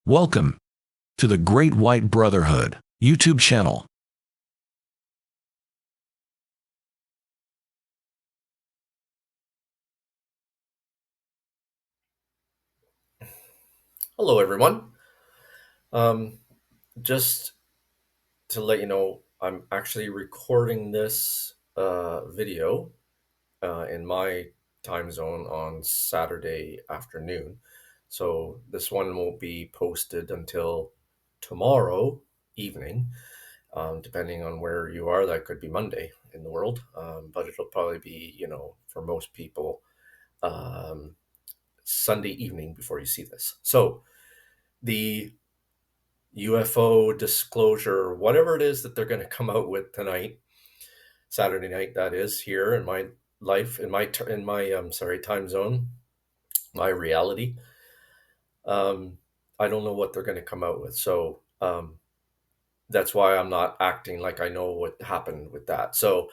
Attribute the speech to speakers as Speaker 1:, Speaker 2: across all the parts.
Speaker 1: Welcome to the Great White Brotherhood YouTube channel.
Speaker 2: Hello, everyone. Just to let you know, I'm actually recording this video in my time zone on Saturday afternoon. So this one won't be posted until tomorrow evening, depending on where you are. That could be Monday in the world, but it'll probably be, for most people, um, Sunday evening before you see this. So the UFO disclosure, whatever it is that they're going to come out with tonight, Saturday night, that is, here in my life, in my time zone, my reality. Um, I don't know what they're going to come out with, so that's why I'm not acting like I know what happened with that. So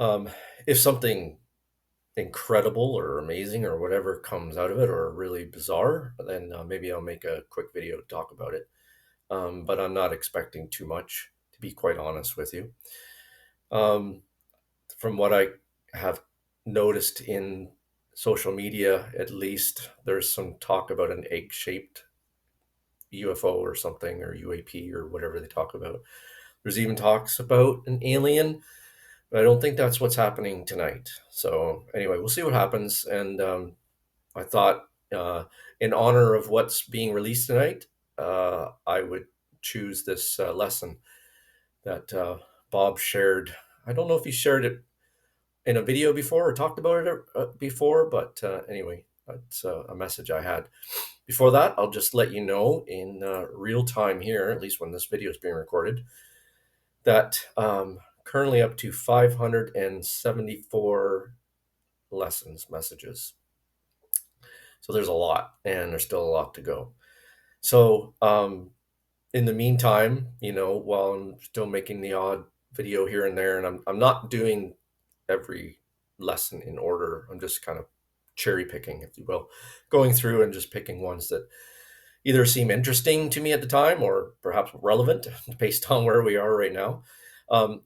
Speaker 2: um, if something incredible or amazing or whatever comes out of it, or really bizarre, then maybe I'll make a quick video to talk about it. But I'm not expecting too much, to be quite honest with you. Um, from what I have noticed in social media, at least, there's some talk about an egg shaped UFO or something, or UAP, or whatever they talk about. There's even talks about an alien, but I don't think that's what's happening tonight. So, anyway, we'll see what happens. And I thought, in honor of what's being released tonight, I would choose this lesson that Bob shared. I don't know if he shared it in a video before or talked about it before, but anyway, it's a message I had. Before that, I'll just let you know in real time here, at least when this video is being recorded, that currently up to 574 messages. So there's a lot, and there's still a lot to go. So in the meantime, while I'm still making the odd video here and there, and I'm not doing every lesson in order. I'm just kind of cherry picking, if you will, going through and just picking ones that either seem interesting to me at the time or perhaps relevant based on where we are right now.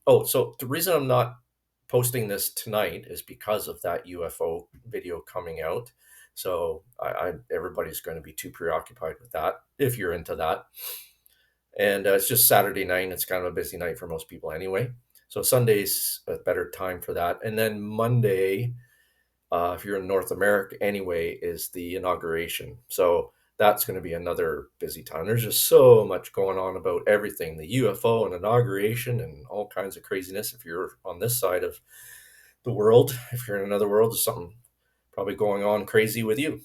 Speaker 2: So the reason I'm not posting this tonight is because of that UFO video coming out. So everybody's going to be too preoccupied with that if you're into that. And it's just Saturday night. It's kind of a busy night for most people anyway. So Sunday's a better time for that. And then Monday, if you're in North America anyway, is the inauguration. So that's going to be another busy time. There's just so much going on about everything, the UFO and inauguration and all kinds of craziness. If you're on this side of the world, if you're in another world, there's something probably going on crazy with you.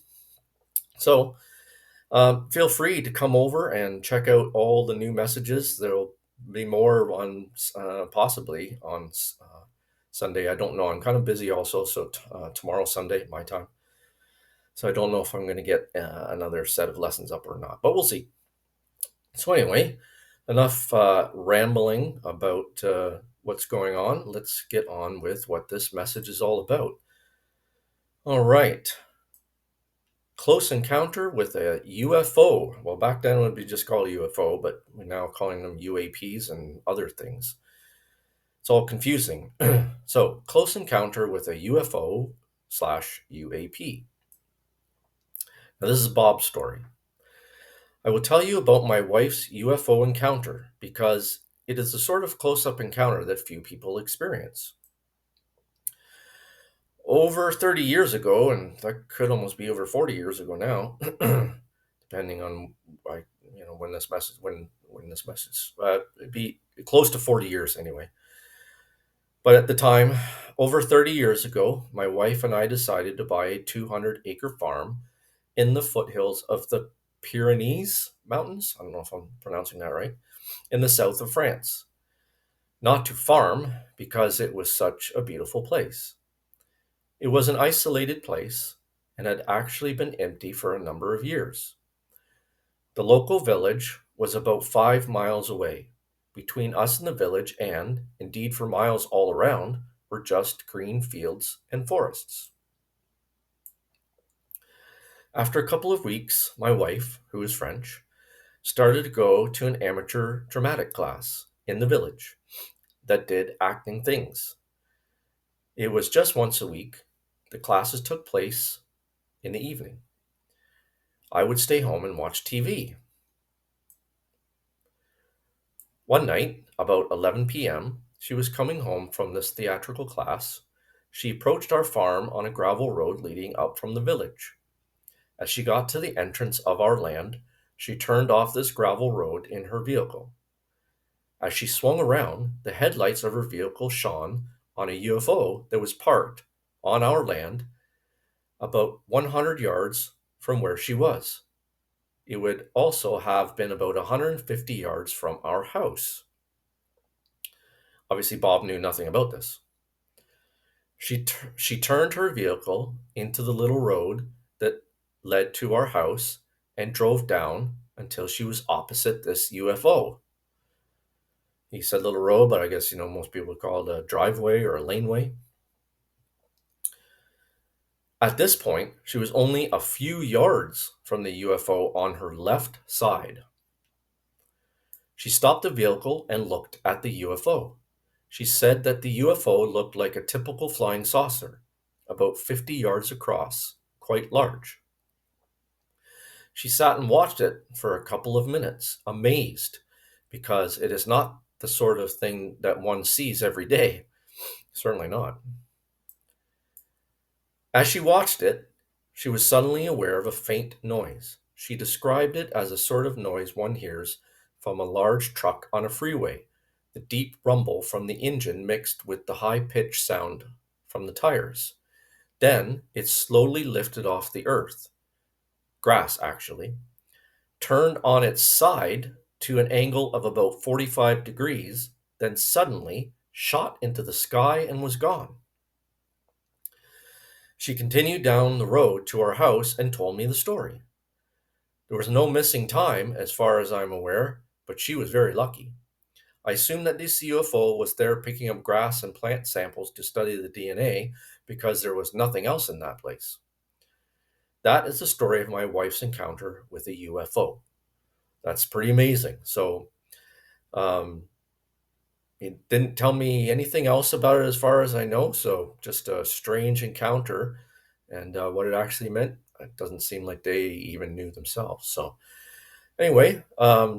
Speaker 2: So feel free to come over and check out all the new messages. There'll be more on possibly on Sunday. I don't know. I'm kind of busy also. So tomorrow, Sunday, my time. So I don't know if I'm going to get another set of lessons up or not, but we'll see. So anyway, enough rambling about what's going on. Let's get on with what this message is all about. All right. Close encounter with a UFO. Well, back then it would be just called a UFO, but we're now calling them UAPs and other things. It's all confusing. So, close encounter with a UFO/UAP. Now, this is Bob's story. I will tell you about my wife's UFO encounter because it is the sort of close up encounter that few people experience. Over 30 years ago, and that could almost be over 40 years ago now, depending on like when this message it'd be close to 40 years anyway. But at the time, over 30 years ago, my wife and I decided to buy a 200-acre farm in the foothills of the Pyrenees Mountains. I don't know if I'm pronouncing that right, in the south of France. Not to farm, because it was such a beautiful place. It was an isolated place and had actually been empty for a number of years. The local village was about 5 miles away. Between us and the village, and indeed for miles all around, were just green fields and forests. After a couple of weeks, my wife, who is French, started to go to an amateur dramatic class in the village that did acting things. It was just once a week. The classes took place in the evening. I would stay home and watch TV. One night, about 11 p.m., she was coming home from this theatrical class. She approached our farm on a gravel road leading up from the village. As she got to the entrance of our land, she turned off this gravel road in her vehicle. As she swung around, the headlights of her vehicle shone on a UFO that was parked on our land about 100 yards from where she was. It would also have been about 150 yards from our house. Obviously, Bob knew nothing about this. She turned her vehicle into the little road that led to our house and drove down until she was opposite this UFO. He said little road, but I guess most people would call it a driveway or a laneway. At this point, she was only a few yards from the UFO on her left side. She stopped the vehicle and looked at the UFO. She said that the UFO looked like a typical flying saucer, about 50 yards across, quite large. She sat and watched it for a couple of minutes, amazed, because it is not the sort of thing that one sees every day. Certainly not. As she watched it, she was suddenly aware of a faint noise. She described it as a sort of noise one hears from a large truck on a freeway, the deep rumble from the engine mixed with the high pitched sound from the tires. Then it slowly lifted off the earth, grass actually, turned on its side to an angle of about 45 degrees, then suddenly shot into the sky and was gone. She continued down the road to our house and told me the story. There was no missing time, as far as I'm aware, but she was very lucky. I assume that this UFO was there picking up grass and plant samples to study the DNA because there was nothing else in that place. That is the story of my wife's encounter with a UFO. That's pretty amazing. So, um, it didn't tell me anything else about it as far as I know. So, just a strange encounter. And what it actually meant, it doesn't seem like they even knew themselves. So, anyway,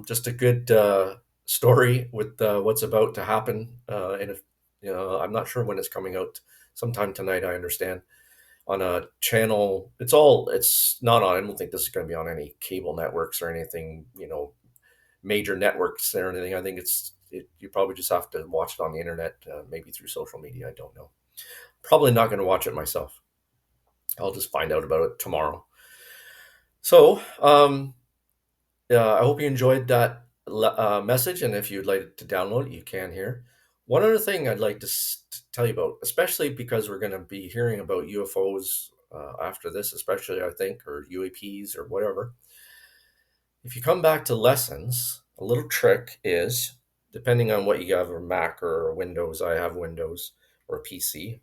Speaker 2: just a good story with what's about to happen. And if I'm not sure when it's coming out. Sometime tonight, I understand, on a channel. It's not on. I don't think this is going to be on any cable networks or anything. Major networks or anything. I think you probably just have to watch it on the internet, maybe through social media. I don't know. Probably not going to watch it myself. I'll just find out about it tomorrow. So, I hope you enjoyed that message, and if you'd like to download it, you can here. One other thing I'd like to tell you about, especially because we're going to be hearing about UFOs after this, especially I think, or UAPs or whatever. If you come back to lessons, a little trick is, depending on what you have, a Mac or Windows, I have Windows or a PC.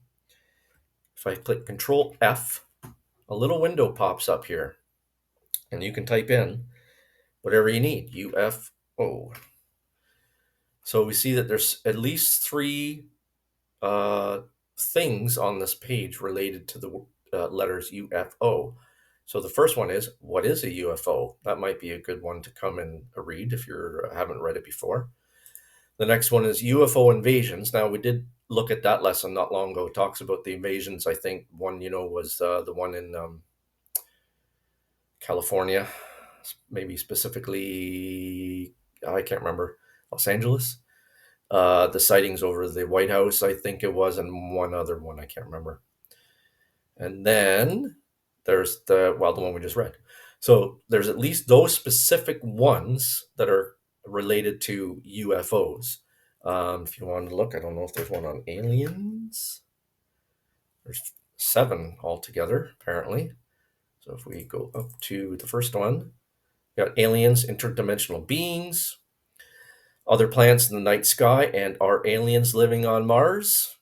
Speaker 2: If I click Control F, a little window pops up here, and you can type in whatever you need, UFO. So we see that there's at least three things on this page related to the letters UFO. So the first one is, what is a UFO? That might be a good one to come and read if you haven't read it before. The next one is UFO invasions. Now, we did look at that lesson not long ago. It talks about the invasions. I think one, was the one in California, maybe specifically, I can't remember, Los Angeles. The sightings over the White House, I think it was, and one other one, I can't remember. And then there's the one we just read. So there's at least those specific ones that are related to UFOs. If you wanted to look, I don't know if there's one on aliens. There's 7 altogether, apparently. So if we go up to the first one, we got aliens, interdimensional beings, other planets in the night sky, and are aliens living on Mars?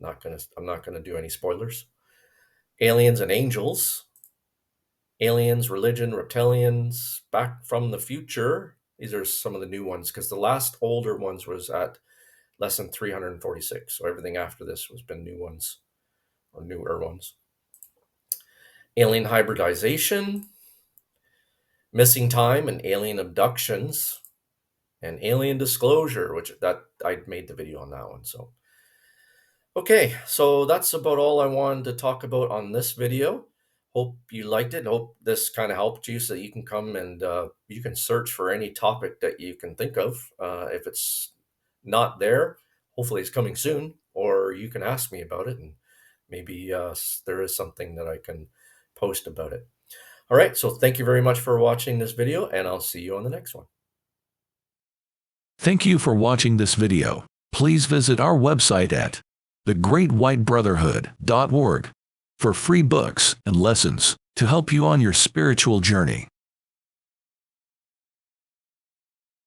Speaker 2: I'm not gonna do any spoilers. Aliens and angels, aliens, religion, reptilians, back from the future. These are some of the new ones because the last older ones was at less than 346. So everything after this has been new ones or newer ones. Alien hybridization, missing time and alien abductions, and alien disclosure, which that I made the video on that one. So okay, so that's about all I wanted to talk about on this video. Hope you liked it. Hope this kind of helped you so that you can come and you can search for any topic that you can think of. If it's not there, hopefully it's coming soon, or you can ask me about it, and maybe there is something that I can post about it. All right, so thank you very much for watching this video, and I'll see you on the next one.
Speaker 1: Thank you for watching this video. Please visit our website at thegreatwhitebrotherhood.org for free books and lessons to help you on your spiritual journey.